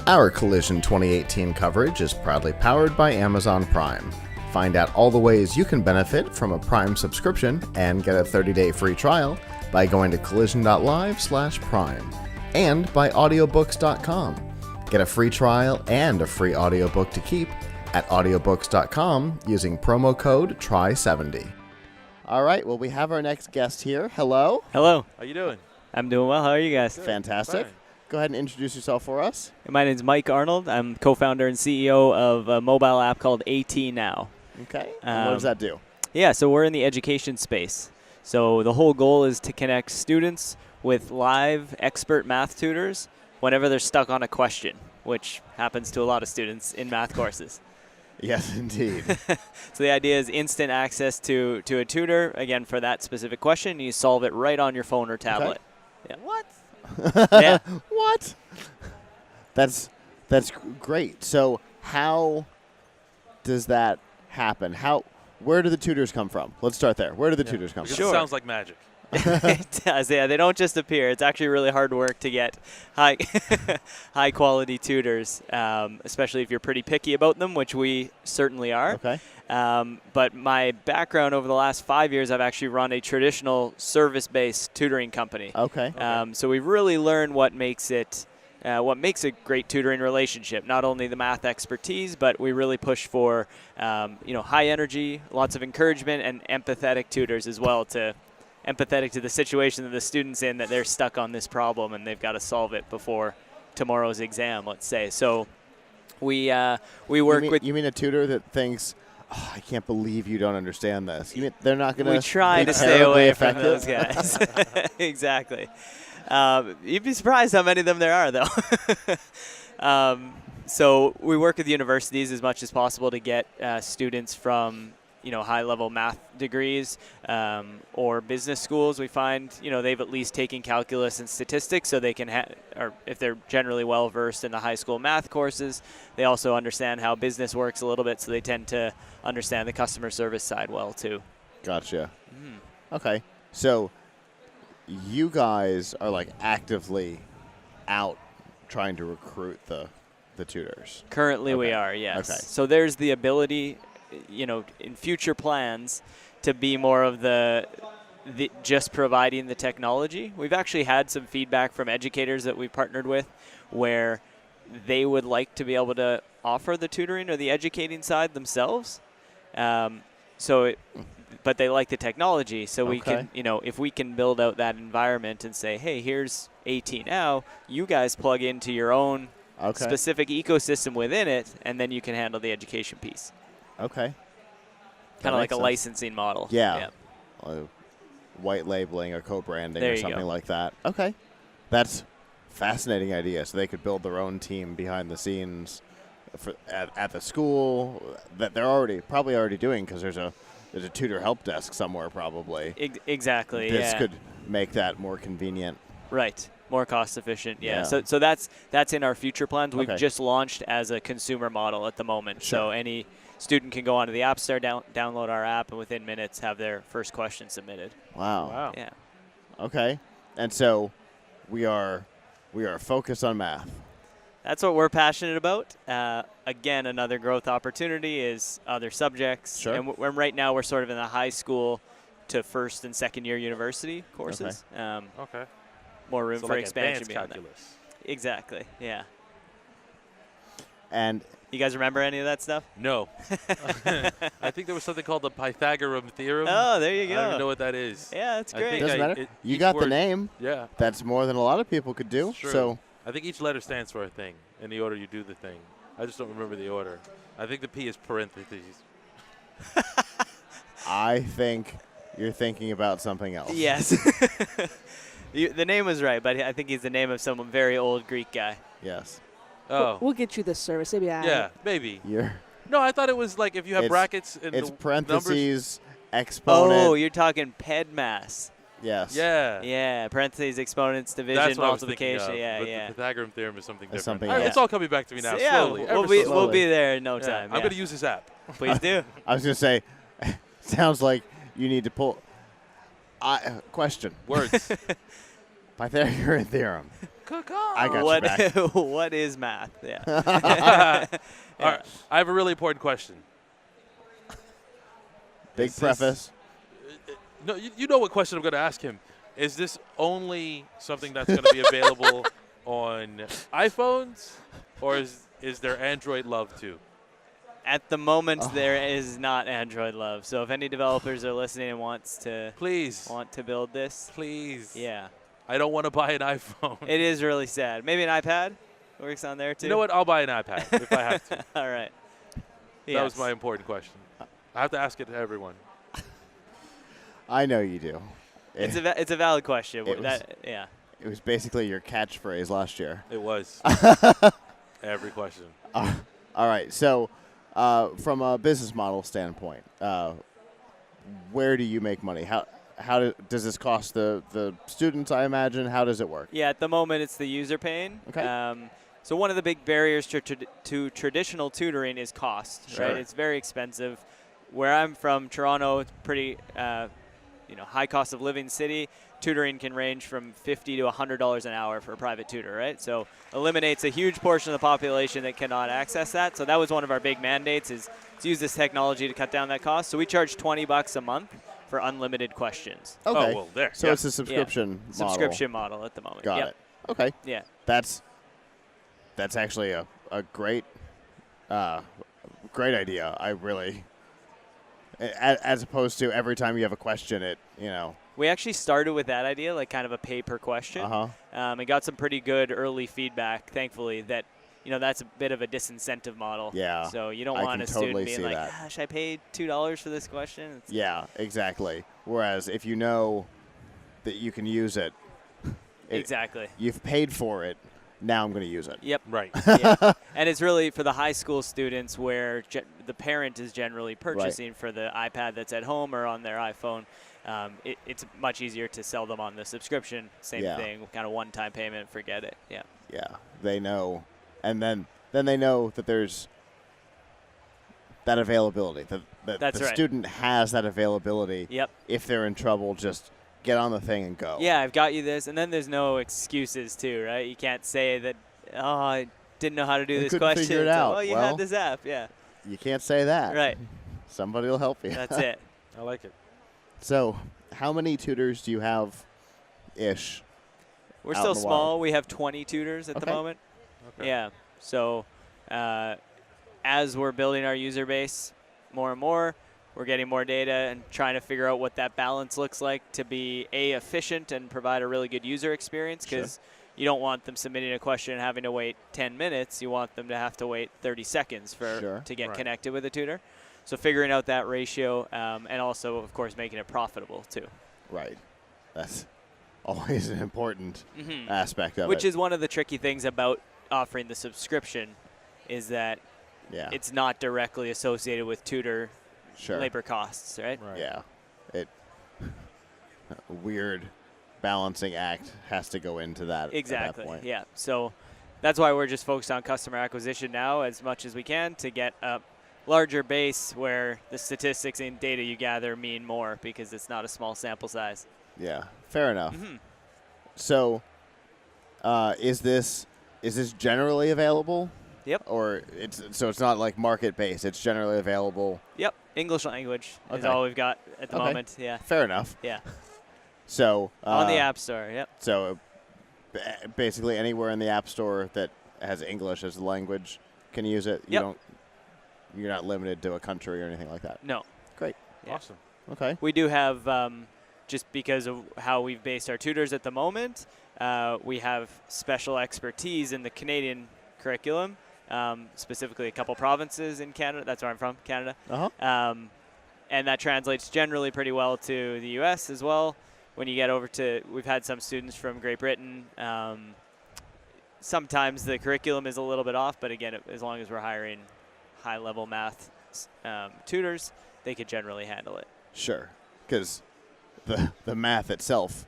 Our Collision 2018 coverage is proudly powered by Amazon Prime. Find out all the ways you can benefit from a Prime subscription and get a 30-day free trial by going to collision.live/prime and by audiobooks.com. Get a free trial and a free audiobook to keep at audiobooks.com using promo code TRY70. All right, well, we have our next guest here. Hello. Hello. How you doing? I'm doing well. How are you guys? Fantastic. Fine. Go ahead and introduce yourself for us. My name is Mike Arnold. I'm co-founder and CEO of a mobile app called AT Now. Okay. And what does that do? Yeah, so we're in the education space. So the whole goal is to connect students with live expert math tutors whenever they're stuck on a question, which happens to a lot of students in math courses. Yes, indeed. So the idea is instant access to a tutor, again, for that specific question. You solve it right on your phone or tablet. Okay. Yeah. What? Yeah. What? That's great. So how does that happen? Where do the tutors come from? Let's start there. Where do the tutors come Because from? it sounds like magic. It does, yeah. They don't just appear. It's actually really hard work to get high quality tutors, especially if you're pretty picky about them, which we certainly are. Okay. But my background over the last 5 years, I've actually run a traditional service-based tutoring company. Okay. So we've really learned what makes a great tutoring relationship. Not only the math expertise, but we really push for high energy, lots of encouragement, and empathetic tutors as well, empathetic to the situation that the student's in, that they're stuck on this problem and they've got to solve it before tomorrow's exam, let's say. So we work with... You mean a tutor that thinks, oh, I can't believe you don't understand this. You mean they're not going to... We try to stay away from those guys. Exactly. You'd be surprised how many of them there are, though. So we work with universities as much as possible to get students from high-level math degrees or business schools. We find they've at least taken calculus and statistics, so they can or if they're generally well-versed in the high school math courses, they also understand how business works a little bit, so they tend to understand the customer service side well too. Gotcha. Okay. So you guys are like actively out trying to recruit the tutors. Currently we are, yes. Okay. So there's the ability, in future plans to be more of the just providing the technology. We've actually had some feedback from educators that we've partnered with where they would like to be able to offer the tutoring or the educating side themselves. But they like the technology, so we can, if we can build out that environment and say, hey, here's AT Now, you guys plug into your own specific ecosystem within it, and then you can handle the education piece. Okay. Kind of like a licensing model. Yeah. White labeling or co-branding There or you something go. like that. Okay. That's fascinating idea. So they could build their own team behind the scenes at the school that they're probably already doing, because there's a tutor help desk somewhere probably. Exactly, This could make that more convenient. Right. More cost efficient, yeah. So that's in our future plans. We've just launched as a consumer model at the moment. Sure. So any student can go onto the App Store, download our app, and within minutes have their first question submitted. Wow. Yeah. Okay. And so we are focused on math. That's what we're passionate about. Again, another growth opportunity is other subjects. Sure. And right now we're sort of in the high school to first and second year university courses. Okay. More room So for like expansion advanced beyond calculus. that. Exactly, yeah. And You guys remember any of that stuff? No. I think there was something called the Pythagorean Theorem. Oh, there you I don't go. even know what that is. Yeah, that's I great. think doesn't matter. You each got the word- name. Yeah. That's more than a lot of people could do. It's true. So I think each letter stands for a thing in the order you do the thing. I just don't remember the order. I think the P is parentheses. I think you're thinking about something else. Yes. The name was right, but I think he's the name of some very old Greek guy. Yes. Oh. We'll get you this service. Maybe Yeah, maybe. You're. No, I thought it was like if you have It's- brackets and It's the numbers. parentheses, exponent. Oh, you're talking PEDMAS. Yes. Yeah. Yeah, parentheses, exponents, division, That's what I was thinking multiplication. of. Yeah, but yeah. the Pythagorean theorem is something It's different. something All right, else. it's all coming back to me now. So, yeah, slowly. we'll ever be so we'll slowly. be there in no Yeah, time. I'm going to use this app. Please do. I was going to say, sounds like you need to pull. Question. Words. Pythagorean theorem. I got you back. What is math? Yeah. All right. I have a really important question. Big preface. No, you know what question I'm going to ask him. Is this only something that's going to be available on iPhones, or is there Android love too? At the moment, there is not Android love. So if any developers are listening and want to build this, Please. yeah, I don't want to buy an iPhone. it is really sad. Maybe an iPad works on there too. You know what? I'll buy an iPad if I have to. All right. That was my important question. I have to ask it to everyone. I know you do. It's a valid question. It was basically your catchphrase last year. It was. Every question. All right. So, from a business model standpoint, where do you make money? How does this cost the students? I imagine. How does it work? Yeah. At the moment, it's the user paying. Okay. So one of the big barriers to traditional tutoring is cost. Sure. Right. It's very expensive. Where I'm from, Toronto, it's pretty high cost of living city. Tutoring can range from $50 to $100 an hour for a private tutor, right? So eliminates a huge portion of the population that cannot access that. So that was one of our big mandates, is to use this technology to cut down that cost. So we charge $20 a month for unlimited questions. Okay. Oh, well, there. So it's a subscription model. Subscription model at the moment. Got Yep. it. Okay. Yeah. That's actually a great idea. I really, as opposed to every time you have a question, We actually started with that idea, like kind of a pay per question. And got some pretty good early feedback, thankfully, that that's a bit of a disincentive model. Yeah. So you don't I want can a totally student being see like, that. should I pay $2 for this question? Yeah, exactly. Whereas if you know that you can use it, Exactly. You've paid for it. Now I'm going to use it. Yep. Right. Yeah. And it's really for the high school students where the parent is generally purchasing for the iPad that's at home or on their iPhone. It's much easier to sell them on the subscription. Same thing, kind of one-time payment, forget it. Yeah. Yeah, they know. And then they know that there's that availability. That That's the right. student has that availability. Yep. If they're in trouble, just get on the thing and go. Yeah, I've got you this. And then there's no excuses too, right? You can't say that, I didn't know how to do this couldn't question. figure it out. Oh, you Well, had this app. Yeah. You can't say that. Right. Somebody will help you. That's it. I like it. So, how many tutors do you have-ish? We're out still in the small. wild? We have 20 tutors at the Okay. moment. Okay. Yeah. So as we're building our user base more and more, we're getting more data and trying to figure out what that balance looks like to be efficient and provide a really good user experience, because you don't want them submitting a question and having to wait 10 minutes. You want them to have to wait 30 seconds to get connected with a tutor. So figuring out that ratio and also, of course, making it profitable too. Right. That's always an important aspect of it. Which is one of the tricky things about offering the subscription, is that it's not directly associated with tutor labor costs, right? Yeah. A weird balancing act has to go into that Exactly. at that point. Yeah. So that's why we're just focused on customer acquisition now as much as we can to get a larger base where the statistics and data you gather mean more, because it's not a small sample size. Yeah. Fair enough. So is this generally available? Yep. Or it's not like market based. It's generally available. Yep. English language is Okay. all we've got at the moment. Yeah. Fair enough. Yeah. So On the App Store. Yep. So basically anywhere in the App Store that has English as a language can use it. Yep. You're not limited to a country or anything like that. No. Great. Yeah. Awesome. Okay. We do have, just because of how we've based our tutors at the moment, we have special expertise in the Canadian curriculum, specifically a couple provinces in Canada. That's where I'm from, Canada. And that translates generally pretty well to the U.S. as well. When you get over to, we've had some students from Great Britain. Sometimes the curriculum is a little bit off, but again, as long as we're hiring high-level math tutors, they could generally handle it. Sure. Because the math itself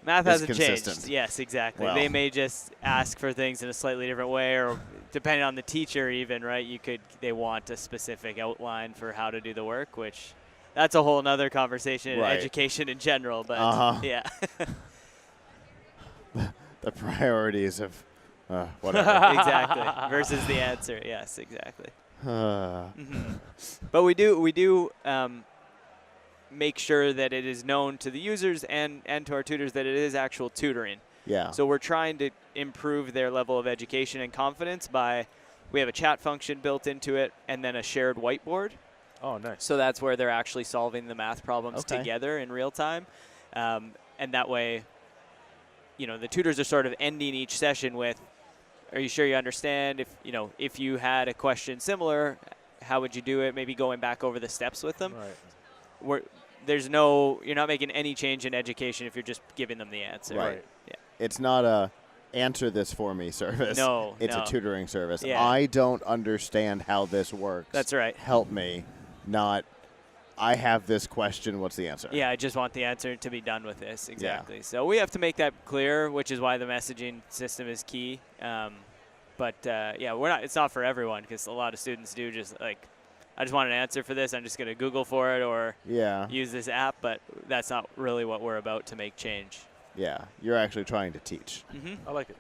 Math is hasn't consistent. changed. Yes, exactly. Well. They may just ask for things in a slightly different way, or depending on the teacher even, right? They want a specific outline for how to do the work, which that's a whole nother conversation in Right. education in general, but yeah. The priorities of whatever. Exactly. Versus the answer. Yes, exactly. But we do make sure that it is known to the users and to our tutors that it is actual tutoring. Yeah. So we're trying to improve their level of education and confidence we have a chat function built into it and then a shared whiteboard. Oh, nice. So that's where they're actually solving the math problems Okay. together in real time. And that way, the tutors are sort of ending each session with, are you sure you understand? If you had a question similar, how would you do it? Maybe going back over the steps with them. Right. You're not making any change in education if you're just giving them the answer. Right. Yeah. It's not a answer this for me service. No, It's no. a tutoring service. Yeah. I don't understand how this works. That's right. Help me. Not, I have this question. What's the answer? Yeah, I just want the answer to be done with this. Exactly. So we have to make that clear, which is why the messaging system is key. It's not for everyone because a lot of students do just like, I just want an answer for this. I'm just going to Google for it or use this app, but that's not really what we're about to make change. Yeah. You're actually trying to teach. I like it.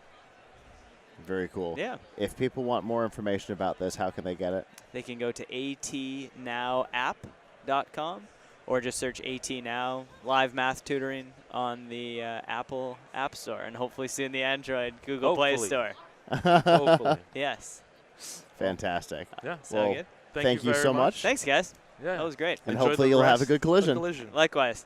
Very cool. Yeah. If people want more information about this, how can they get it? They can go to atnowapp.com or just search ATNow Live Math Tutoring on the Apple App Store and hopefully soon the Android Google Play Store. Hopefully. Yes. Fantastic. Yeah. Sound good? Thank you very so much. Thanks, guys. Yeah. That was great. And Enjoy hopefully the you'll have a rest good of the collision. collision. Likewise.